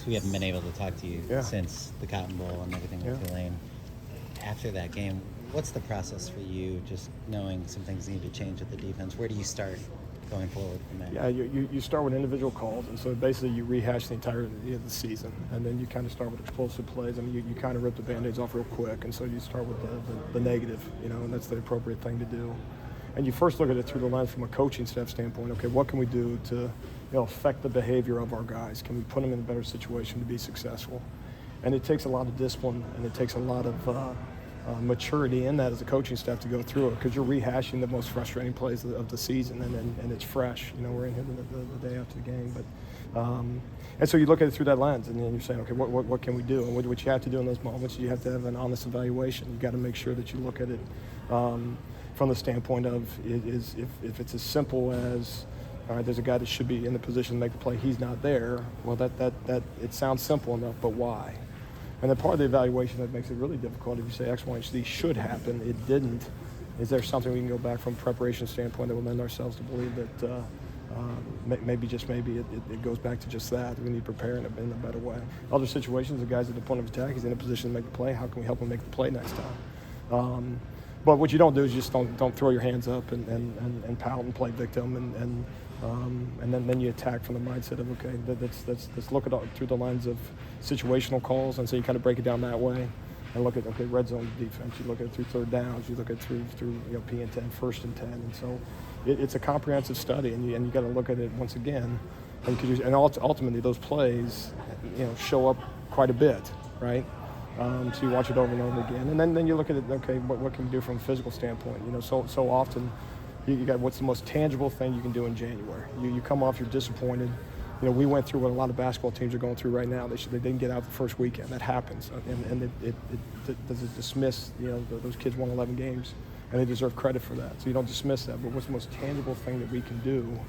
Alex, we haven't been able to talk to you since the Cotton Bowl and everything with Tulane. After that game, what's the process for you, just knowing some things need to change with the defense? Where do you start going forward from there? Yeah, you start with individual calls, and so basically you rehash the entirety of the season, and then you kind of start with explosive plays. I mean, you kind of rip the Band-Aids off real quick, and so you start with the negative, and that's the appropriate thing to do. And you first look at it through the lens from a coaching staff standpoint. Okay, what can we do to affect the behavior of our guys? Can we put them in a better situation to be successful? And it takes a lot of discipline, and it takes a lot of maturity in that as a coaching staff to go through it, because you're rehashing the most frustrating plays of the season, and it's fresh. We're in here the day after the game, but and so you look at it through that lens, and then you're saying, okay, what can we do? And what you have to do in those moments, you have to have an honest evaluation. You got to make sure that you look at it from the standpoint of if it's as simple as, all right, there's a guy that should be in the position to make the play, he's not there. Well, that it sounds simple enough, but why? And then part of the evaluation that makes it really difficult, if you say X, Y, and Z should happen, it didn't. Is there something we can go back from a preparation standpoint that will lend ourselves to believe that maybe it goes back to just that? We need to prepare in a better way. Other situations, the guy's at the point of attack, he's in a position to make the play. How can we help him make the play next time? But what you don't do is just don't throw your hands up and pout and play victim and then you attack from the mindset of, okay, let's look at it through the lens of situational calls, and so you kind of break it down that way and look at, okay, red zone defense, you look at it through third downs, you look at it through P and 10, first and 10, and so it's a comprehensive study, and you got to look at it once again, and ultimately those plays show up quite a bit, right? So you watch it over and over again, and then you look at it. Okay, what can you do from a physical standpoint? So often, you got what's the most tangible thing you can do in January. You come off, you're disappointed. We went through what a lot of basketball teams are going through right now. They didn't get out the first weekend. That happens, and does it dismiss those kids won 11 games, and they deserve credit for that. So you don't dismiss that. But what's the most tangible thing that we can do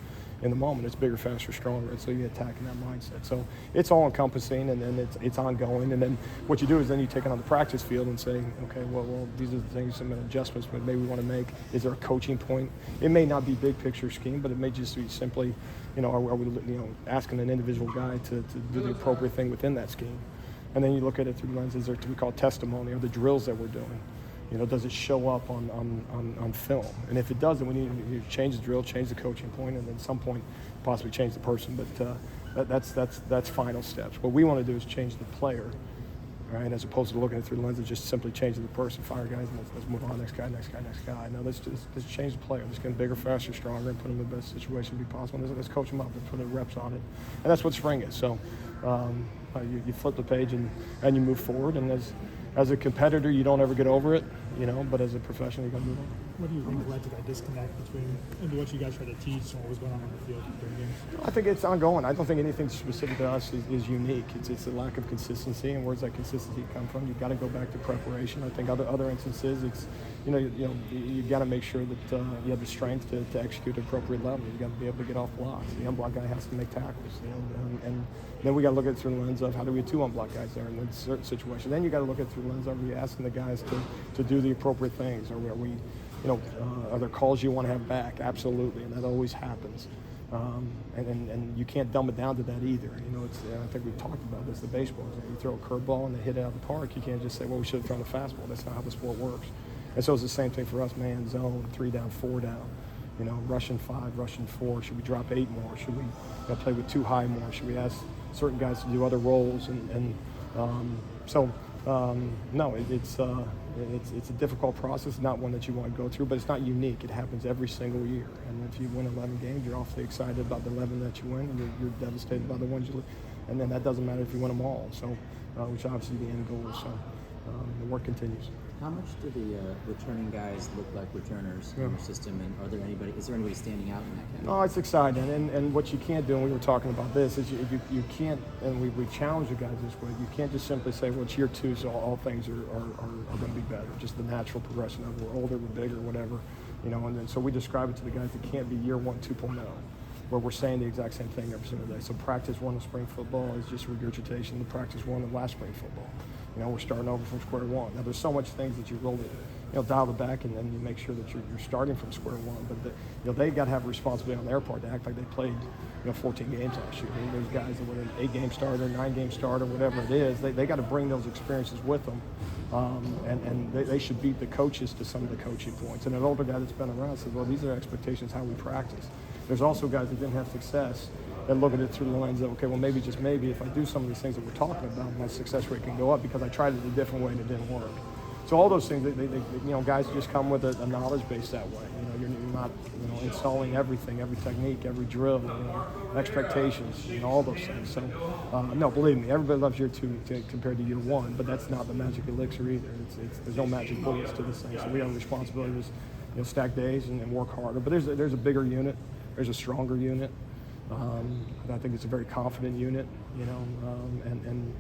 in the moment? It's bigger, faster, stronger, and so you attack in that mindset. So it's all encompassing, and then it's ongoing, and then what you do is then you take it on the practice field and say, okay, well these are the things, some adjustments that maybe we want to make. Is there a coaching point? It may not be big picture scheme, but it may just be simply, are we asking an individual guy to do the appropriate thing within that scheme? And then you look at it through lenses that we call testimony, or the drills that we're doing. Does it show up on film? And if it doesn't, we need to change the drill, change the coaching point, and then at some point possibly change the person. But that's final steps. What we want to do is change the player, right? As opposed to looking at it through the lens of just simply changing the person, fire guys, and let's move on, next guy. No, let's change the player. Let's get bigger, faster, stronger, and put them in the best situation to be possible. Let's coach them up and put the reps on it. And that's what spring is. So you flip the page and you move forward. And as a competitor, you don't ever get over it, but as a professional, you got to move on. What do you think led to that disconnect between maybe what you guys try to teach and what was going on the field during games? I think it's ongoing. I don't think anything specific to us is unique. It's a lack of consistency, and where does that consistency come from? You've got to go back to preparation. I think other instances, it's you got to make sure that you have the strength to execute at appropriate level. You got to be able to get off blocks. The unblocked guy has to make tackles, and then we got to look at it through the lens of how do we have two unblocked guys there in a certain situation. Then you got to look at it through the lens of, are we asking the guys to do the appropriate things? Are we are there calls you want to have back? Absolutely, and that always happens. And you can't dumb it down to that either. I think we've talked about this. The baseball, you throw a curveball and they hit it out of the park. You can't just say, well, we should have thrown a fastball. That's not how the sport works. And so it's the same thing for us, man, zone, 3 down, 4 down. Rushing 5, rushing 4. Should we drop 8 more? Should we play with 2 high more? Should we ask certain guys to do other roles? No, it's a difficult process, not one that you want to go through, but it's not unique. It happens every single year. And if you win 11 games, you're awfully excited about the 11 that you win, and you're devastated by the ones you lose. And then that doesn't matter if you win them all. So, which obviously the end goal is. So the work continues. How much do the returning guys look like returners in your system, and is there anybody standing out in that category? No, it's exciting, and what you can't do, and we were talking about this, is you can't, and we challenge the guys this way, you can't just simply say, well, it's year 2, so all things are going to be better, just the natural progression of we're older, we're bigger, whatever, and then so we describe it to the guys that can't be year 1, 2.0. Where we're saying the exact same thing every single day. So practice 1 of spring football is just regurgitation. The practice 1 of last spring football. We're starting over from square one. Now there's so much things that you roll it. dial it back, and then you make sure that you're starting from square one. But they got to have a responsibility on their part to act like they played 14 games last year. Those guys that were an 8-game starter, 9-game starter, whatever it is, they got to bring those experiences with them. And they should beat the coaches to some of the coaching points. And an older guy that's been around says, well, these are expectations, how we practice. There's also guys that didn't have success that look at it through the lens of, okay, well, maybe, just maybe, if I do some of these things that we're talking about, my success rate can go up because I tried it a different way and it didn't work. So all those things, guys just come with a knowledge base that way. You're not, installing everything, every technique, every drill, expectations, all those things. So, no, believe me, everybody loves year two compared to year one, but that's not the magic elixir either. There's no magic bullets to this thing. So we have a responsibility to stack days and work harder. But there's a bigger unit, there's a stronger unit. I think it's a very confident unit, and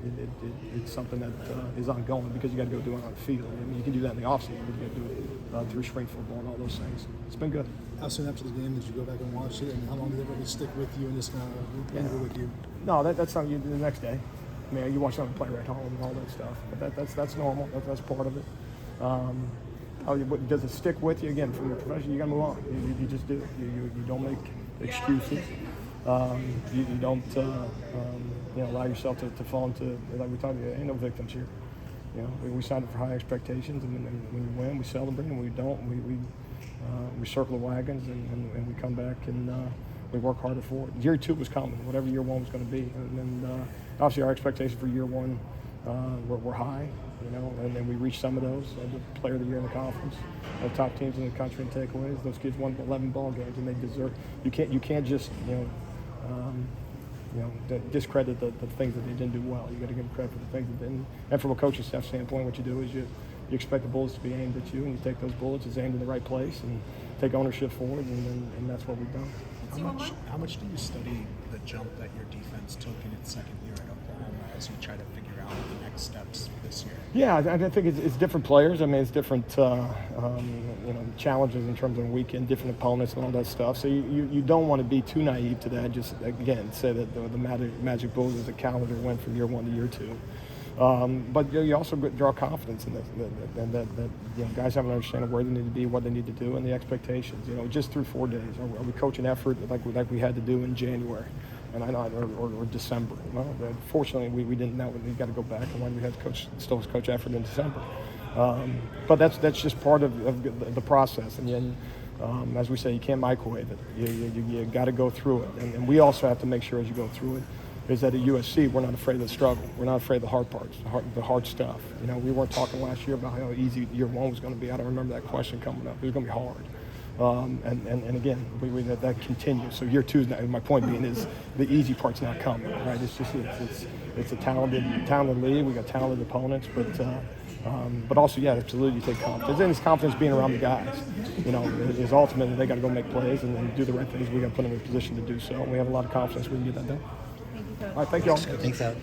it's something that is ongoing because you got to go do it on the field. I mean, you can do that in the offseason, but you got to do it through spring football and all those things. It's been good. How soon after the game did you go back and watch it, and how long did it really stick with you and just kind of linger with you? No, that's something you do the next day. I mean, you watch them play right home and all that stuff, but that's normal. That's part of it. Does it stick with you? Again, from your profession, you got to move on. You just do. You don't make excuses. You don't allow yourself to fall into, like we talked about, ain't no victims here. We signed up for high expectations, and then when you win, we celebrate, and when we don't, we circle the wagons, and we come back and we work harder for it. Year two was coming, whatever year one was going to be, and obviously our expectations for year one were high, and then we reached some of those. The player of the year in the conference, the top teams in the country in takeaways. Those kids won 11 ball games, and they deserve. You can't just discredit the things that they didn't do well. You got to give them credit for the things that didn't. And from a coaching staff standpoint, what you do is you expect the bullets to be aimed at you, and you take those bullets, it's aimed in the right place, and take ownership for it, and that's what we've done. How much do you study the jump that your defense took in its second year at Oklahoma as you try to figure out the next steps this year? Yeah, I think it's different players. I mean, it's different challenges in terms of weekend, different opponents and all that stuff. So you don't want to be too naive to that. Just, again, say that the Magic Bulls is a calendar went from year one to year two. But you also draw confidence in this, that guys have an understanding of where they need to be, what they need to do, and the expectations. Just through 4 days, are we coaching effort like we had to do in January, and I know, or December? Well, fortunately, we didn't know. We got to go back, and when we had still coach effort in December. But that's just part of the process, and then. As we say, you can't microwave it. You got to go through it, and we also have to make sure as you go through it is that at USC we're not afraid of the struggle. We're not afraid of the hard parts, the hard stuff. We weren't talking last year about how easy year one was going to be. I don't remember that question coming up. It was going to be hard. And again, that continues. So year two is not, my point being is the easy part's not coming, right? It's just it's a talented league. We got talented opponents, but also, yeah, absolutely, you take confidence. And it's confidence being around the guys. Is ultimately they got to go make plays and do the right things. We got to put them in a position to do so. And we have a lot of confidence we can get that done. Thank you, Coach. All right, thank you all. Thanks out.